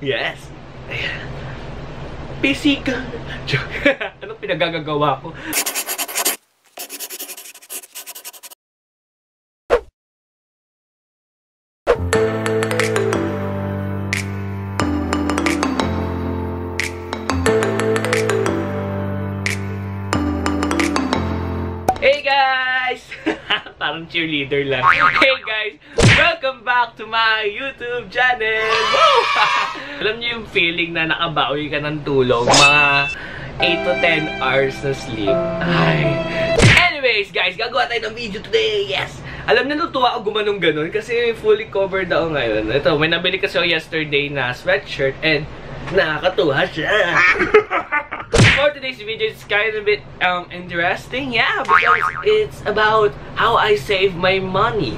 Yes. Physical. Anong pinagagagawa ko? Hey guys! Parang cheerleader lang. Hey guys! Welcome back to my YouTube channel! Alam niyo yung feeling na nakabawi ka ng tulog, mga 8 to 10 hours na sleep. Ay. Anyways guys, gagawa tayo ng video today! Yes! Alam niyo, natutuwa ako gumanong ganun kasi fully covered ako ngayon. Ito, may nabili kasi ako yesterday na sweatshirt and nakakatuwa siya. For today's video, it's kind of a bit interesting, yeah, because it's about how I save my money.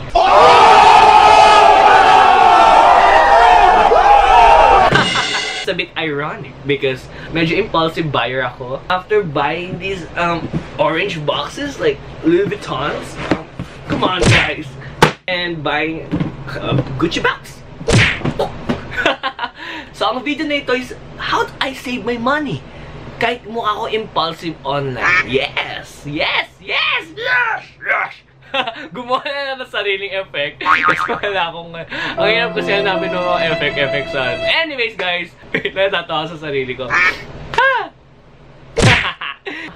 It's a bit ironic because medyo impulsive buyer ako. After buying these orange boxes like Louis Vuittons, come on guys, and buying Gucci bags. So ang video na ito is how I save my money. Kahit mukha ko impulsive online. Yes! Yes! Yes! Yes! Yes! Gumawa na ng sariling effect. Kasi wala akong... Ang hirap kasi namin ng mga effect saan. Anyways guys, natatawa sa sarili ko.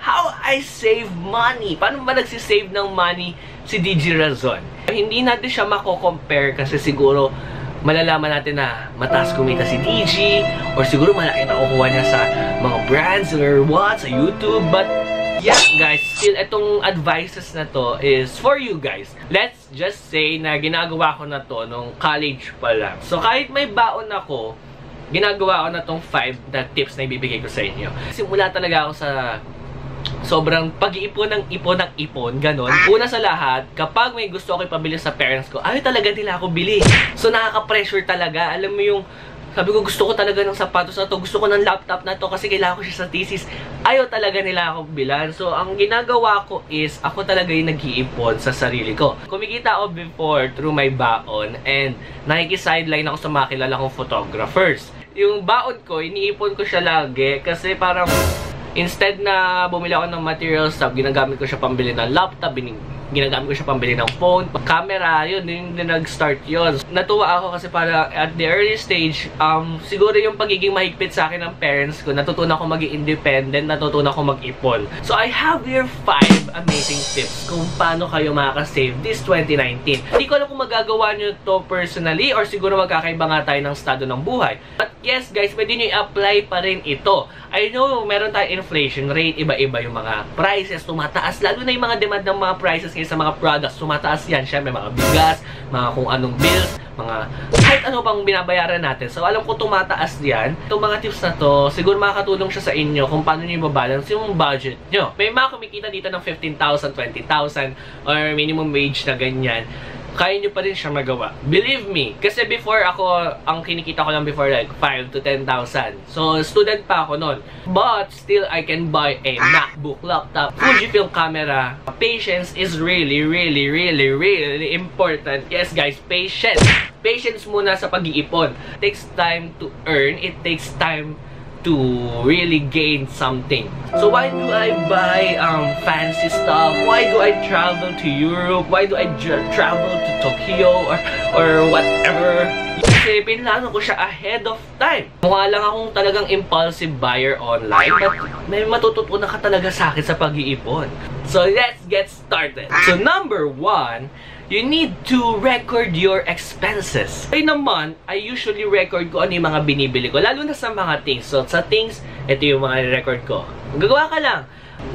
How I save money? Paano ba nagsisave ng money si DJ Razon? Hindi natin siya mako-compare kasi siguro malalaman natin na mataas kumita si DJ or siguro malaki na kukuha niya sa mga brands or what sa YouTube. But yeah guys, still itong advices na to is for you guys. Let's just say na ginagawa ko na to nung college pa lang. So kahit may baon ako, ginagawa ko na tong 5 na tips na ibibigay ko sa inyo. Simula talaga ako sa sobrang pag-iipon ng ipon, ganon. Una sa lahat, kapag may gusto ako ipabili sa parents ko, ayaw talaga nila ako bili. So, nakaka-pressure talaga. Alam mo yung, sabi ko, gusto ko talaga ng sapatos na to, gusto ko ng laptop na to, kasi kailangan ko siya sa thesis. Ayaw talaga nila ako bilan. So, ang ginagawa ko is, ako talaga yung nag-iipon sa sarili ko. Kumikita ako before through my baon, and nakikisideline ako sa mga kilala kong photographers. Yung baon ko, iniipon ko siya lagi, kasi parang instead na bumili ako ng material stuff, ginagamit ko siya pambili ng laptop, ginagamit ko siya pambili ng phone, camera, yun nag-start yun. Natuwa ako kasi para at the early stage, siguro yung pagiging mahigpit sa akin ng parents ko, natutunan ko maging independent, natutunan ko mag-ipon. So I have here 5 amazing tips kung paano kayo makaka-save this 2019. Hindi ko alam kung magagawa nyo to personally or siguro magkakaiba nga tayo ng estado ng buhay. But yes guys, pwede nyo i-apply pa rin ito. I know meron tayong inflation rate, iba-iba yung mga prices, tumataas. Lalo na yung mga demand ng mga prices sa mga products, tumataas yan. Siyempre, mga bigas, mga kung anong bills, mga kahit ano pang binabayaran natin. So, alam ko tumataas yan. Itong mga tips na to, siguro makakatulong siya sa inyo kung paano nyo i-balance yung budget nyo. May mga kumikita dito ng 15,000, 20,000, or minimum wage na ganyan. Kaya nyo pa rin siya magawa. Believe me, kasi before ako, ang kinikita ko lang before like 5 to 10,000. So, student pa ako nun. But, still, I can buy a MacBook, laptop, Fujifilm camera. Patience is really important. Yes guys, patience. Patience muna sa pag-iipon. It takes time to earn. It takes time to really gain something. So why do I buy fancy stuff? Why do I travel to Europe? Why do I travel to Tokyo or whatever? Kasi pinlano ko siya ahead of time. Mukha lang akong talagang impulsive buyer online, but may matututunan ka talaga sa akin sa pag-iipon. So let's get started. So number 1, you need to record your expenses. Ay naman, I usually record ko ano yung mga binibili ko, lalo na sa mga things. So sa things, ito yung mga record ko. Gagawa ka lang.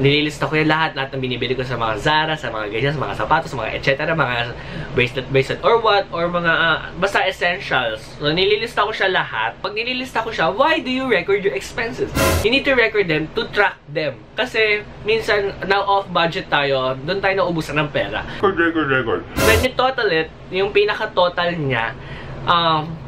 Nililista ko yung lahat ng binibili ko sa mga Zara, sa mga ganyan, sa mga sapatos, sa mga etc. Mga bracelet or what, or mga basta essentials. So nililista ko siya lahat. Pag nililista ko siya, why do you record your expenses? You need to record them to track them. Kasi minsan, now off budget tayo, doon tayo naubusan ng pera. Record. When you total it, yung pinaka-total niya,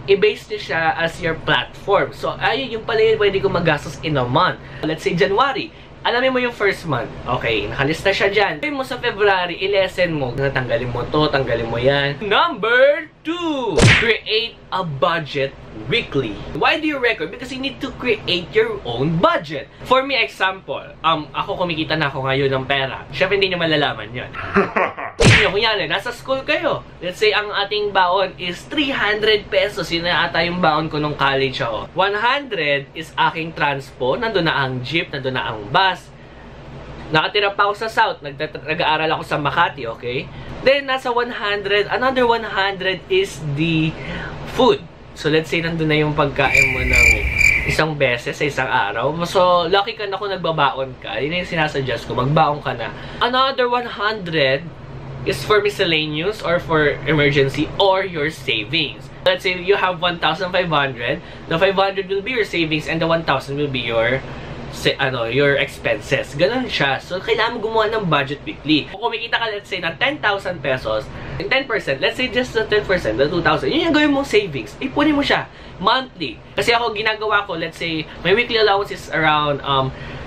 i-base niyo siya as your platform. So, ayun yung pala yung pwede ko magastos in a month. Let's say January. Alamin mo yung first month. Okay, nakalista siya dyan. Pay mo sa February, i-lessen mo. Tanggalin mo to, tanggalin mo yan. Number 2. Create a budget weekly. Why do you record? Because you need to create your own budget. For me, example, ako kumikita na ako ngayon ng pera. Siyempre, hindi nyo malalaman yun. Tingnan nyo, kunyari, nasa school kayo. Let's say, ang ating baon is 300 pesos. Yun na ata yung baon ko nung college ako. 100 is aking transpo. Nandun na ang jeep, nandun na ang bus. Nakatira pa ako sa South. Nag-aaral ako sa Makati, okay? Then, nasa 100, another 100 is the food. So, let's say, nandun na yung pagkain mo ng isang beses sa isang araw. So, lucky ka na kung nagbabaon ka. Yun yung sinasuggest ko, magbaon ka na. Another 100 is for miscellaneous or for emergency or your savings. Let's say, you have 1,500. The 500 will be your savings and the 1,000 will be your your expenses. Ganun siya. So, kailangan mo gumawa ng budget weekly. Kung kumikita ka, let's say, ng 10,000 pesos, 10%, let's say just the 10%, the 2,000, yun yung gawin mong savings. Ipunin mo siya monthly. Kasi ako, ginagawa ko, let's say, my weekly allowance is around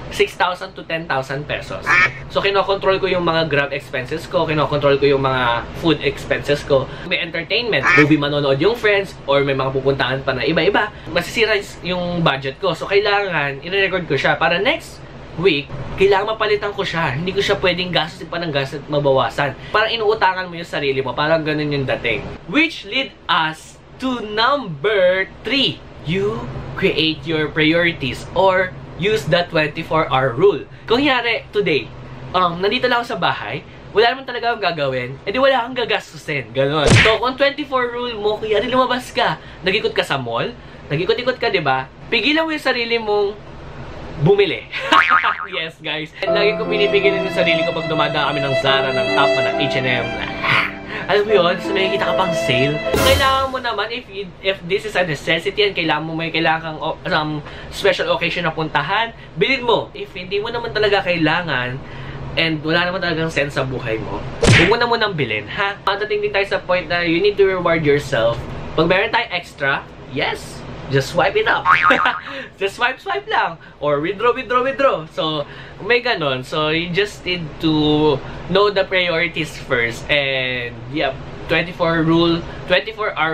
6,000 to 10,000 pesos. So, kinokontrol ko yung mga Grab expenses ko, kinokontrol ko yung mga food expenses ko. May entertainment, movie manonood yung friends, or may mga pupuntahan pa na iba-iba. Masisira yung budget ko. So, kailangan, i-record ko siya para next week, kailangan mapalitan ko siya. Hindi ko siya pwedeng gastos pa ng gastos at mabawasan. Parang inuutangan mo yung sarili mo. Parang ganun yung dating. Which lead us to number 3. You create your priorities or use the 24-hour rule. Kung nangyari today, nandito lang ako sa bahay, wala naman talaga akong gagawin, edi wala kang gagastusin. Ganon. So, kung 24 rule mo, kaya rin lumabas ka, nag-ikot ka sa mall, nag-ikot-ikot ka, diba? Pigilan mo yung sarili mong bumili. Yes, guys. Lagi ko pinipigilan yung sarili ko pag dumadaan kami ng Zara, ng Top, ng H&M. Alam mo yun, so may kita ka pang sale. Kailangan mo naman, if this is a necessity and kailangan mo may kailangan kang special occasion na puntahan, bilhin mo. If hindi mo naman talaga kailangan, and wala naman talagang sense sa buhay mo, huwag mo na munang bilhin, ha? Matating din tayo sa point na you need to reward yourself. Pag meron tayo extra, yes, just swipe it up. Just swipe lang. Or withdraw. So, may ganon. So, you just need to know the priorities first. And, yeah, 24-hour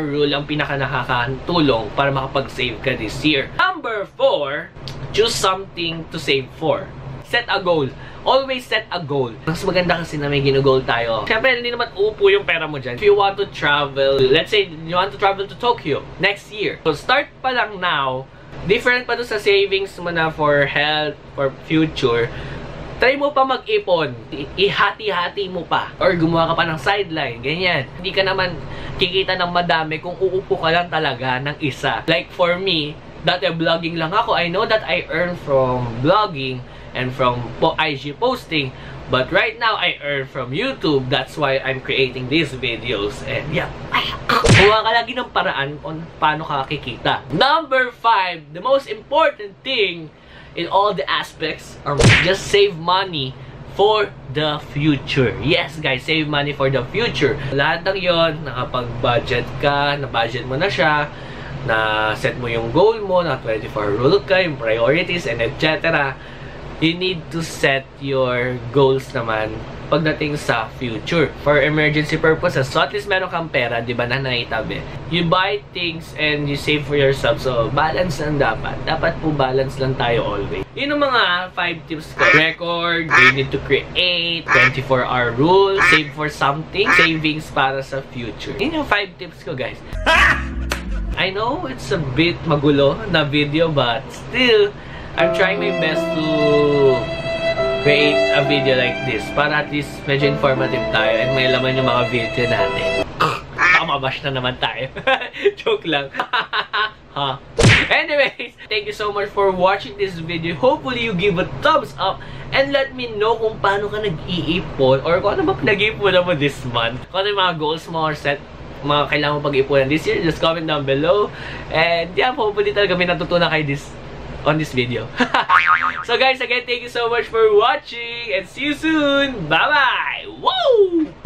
rule ang pinaka-nakakatulong para makapag-save ka this year. Number 4, choose something to save for. Set a goal. Always set a goal. Mas maganda kasi na may ginugol tayo. Siyempre, hindi naman upo yung pera mo dyan. If you want to travel, let's say, you want to travel to Tokyo next year. So, start pa lang now. Different pa doon sa savings mo na for health, for future. Try mo pa mag-ipon. Ihati-hati mo pa. Or gumawa ka pa ng sideline. Ganyan. Hindi ka naman kikita ng madami kung uupo ka lang talaga ng isa. Like for me, dati vlogging lang ako. I know that I earn from vlogging and from IG posting. But right now, I earn from YouTube. That's why I'm creating these videos. And yeah, kuha ka lagi ng paraan kung paano ka kikita. Number 5, the most important thing in all the aspects are just save money for the future. Yes, guys, save money for the future. Lahat ng yon, nakapag-budget ka, na-budget mo na siya, na-set mo yung goal mo, na 24 rule ka, yung priorities, and etc. You need to set your goals naman pagdating sa future. For emergency purposes, so at least meron kang pera, di ba, na naitabi. You buy things and you save for yourself. So, balance lang dapat. Dapat po balance lang tayo always. Yun ang mga 5 tips ko. Record, you need to create, 24-hour rule, save for something, savings para sa future. Yun yung 5 tips ko, guys. I know it's a bit magulo na video, but still, I'm trying my best to create a video like this para at least medyo informative tayo and may laman yung mga video natin. Mabash na naman tayo. Joke lang. Huh? Anyways, thank you so much for watching this video. Hopefully, you give a thumbs up and let me know kung paano ka nag-iipon or kung ano ba pinag-iiponan mo this month. Kung ano yung mga goals mo or set mga kailangan mo pag-iiponan this year, just comment down below. And yeah, hopefully talaga may natutunan kayo on this video. So guys, again, thank you so much for watching and see you soon. Bye-bye! Woo!